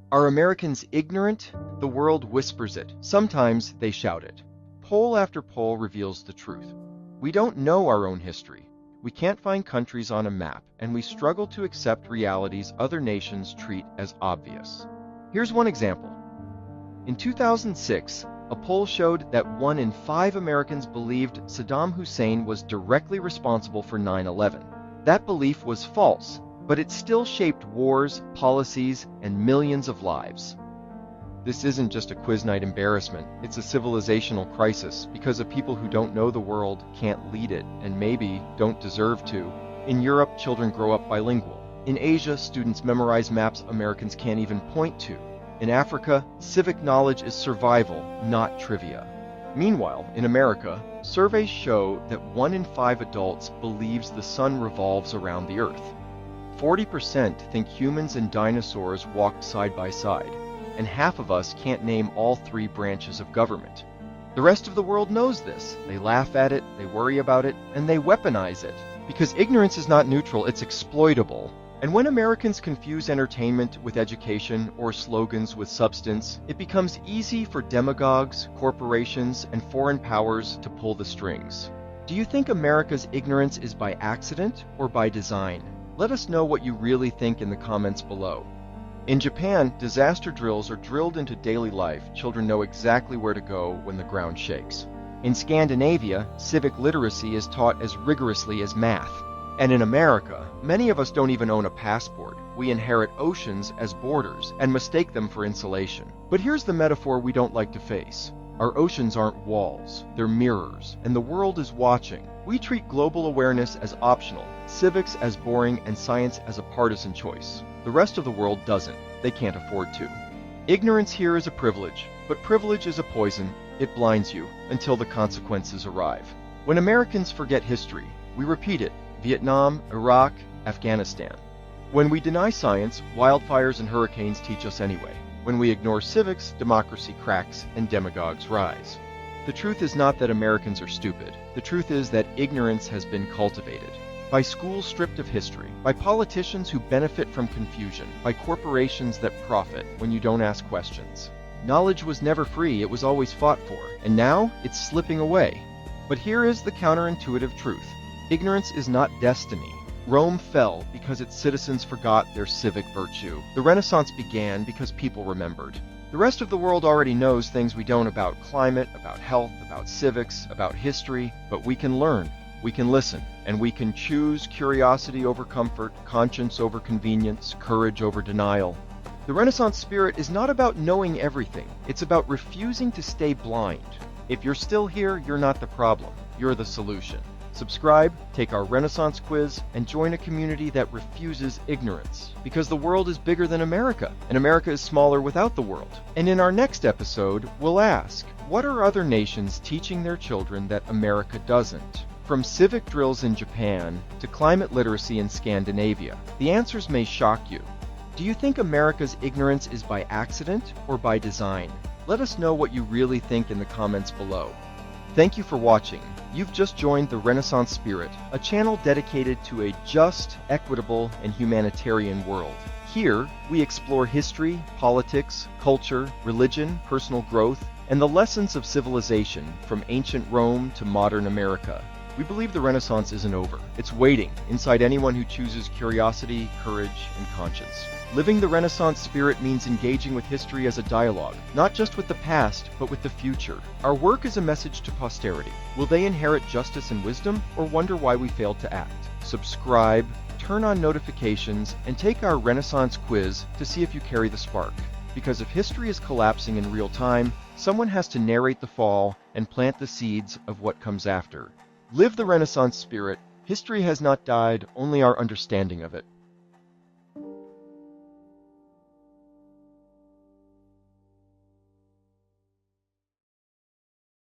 Are Americans ignorant? The world whispers it. Sometimes they shout it. Poll after poll reveals the truth. We don't know our own history. We can't find countries on a map, and we struggle to accept realities other nations treat as obvious. Here's one example. In 2006, a poll showed that 1 in 5 Americans believed Saddam Hussein was directly responsible for 9/11. That belief was false, but it still shaped wars, policies, and millions of lives. This isn't just a quiz night embarrassment, it's a civilizational crisis because of people who don't know the world, can't lead it, and maybe don't deserve to. In Europe, children grow up bilingual. In Asia, students memorize maps Americans can't even point to. In Africa, civic knowledge is survival, not trivia. Meanwhile, in America, surveys show that 1 in 5 adults believes the sun revolves around the Earth. 40% think humans and dinosaurs walked side by side, and half of us can't name all 3 branches of government. The rest of the world knows this. They laugh at it, they worry about it, and they weaponize it. Because ignorance is not neutral, it's exploitable. And when Americans confuse entertainment with education or slogans with substance, it becomes easy for demagogues, corporations, and foreign powers to pull the strings. Do you think America's ignorance is by accident or by design? Let us know what you really think in the comments below. In Japan, disaster drills are drilled into daily life. Children know exactly where to go when the ground shakes. In Scandinavia, civic literacy is taught as rigorously as math. And in America, many of us don't even own a passport. We inherit oceans as borders and mistake them for insulation. But here's the metaphor we don't like to face. Our oceans aren't walls, they're mirrors, and the world is watching. We treat global awareness as optional, civics as boring, and science as a partisan choice. The rest of the world doesn't. They can't afford to. Ignorance here is a privilege, but privilege is a poison. It blinds you until the consequences arrive. When Americans forget history, we repeat it. Vietnam, Iraq, Afghanistan. When we deny science, wildfires and hurricanes teach us anyway. When we ignore civics, democracy cracks and demagogues rise. The truth is not that Americans are stupid. The truth is that ignorance has been cultivated. By schools stripped of history, by politicians who benefit from confusion, by corporations that profit when you don't ask questions. Knowledge was never free, it was always fought for, and now it's slipping away. But here is the counterintuitive truth. Ignorance is not destiny. Rome fell because its citizens forgot their civic virtue. The Renaissance began because people remembered. The rest of the world already knows things we don't about climate, about health, about civics, about history, but we can learn, we can listen, and we can choose curiosity over comfort, conscience over convenience, courage over denial. The Renaissance spirit is not about knowing everything. It's about refusing to stay blind. If you're still here, you're not the problem. You're the solution. Subscribe, take our Renaissance quiz, and join a community that refuses ignorance. Because the world is bigger than America, and America is smaller without the world. And in our next episode, we'll ask, what are other nations teaching their children that America doesn't? From civic drills in Japan to climate literacy in Scandinavia, the answers may shock you. Do you think America's ignorance is by accident or by design? Let us know what you really think in the comments below. Thank you for watching. You've just joined the Renaissance Spirit, a channel dedicated to a just, equitable, and humanitarian world. Here, we explore history, politics, culture, religion, personal growth, and the lessons of civilization from ancient Rome to modern America. We believe the Renaissance isn't over. It's waiting inside anyone who chooses curiosity, courage, and conscience. Living the Renaissance spirit means engaging with history as a dialogue, not just with the past, but with the future. Our work is a message to posterity. Will they inherit justice and wisdom, or wonder why we failed to act? Subscribe, turn on notifications, and take our Renaissance quiz to see if you carry the spark. Because if history is collapsing in real time, someone has to narrate the fall and plant the seeds of what comes after. Live the Renaissance spirit. History has not died, only our understanding of it.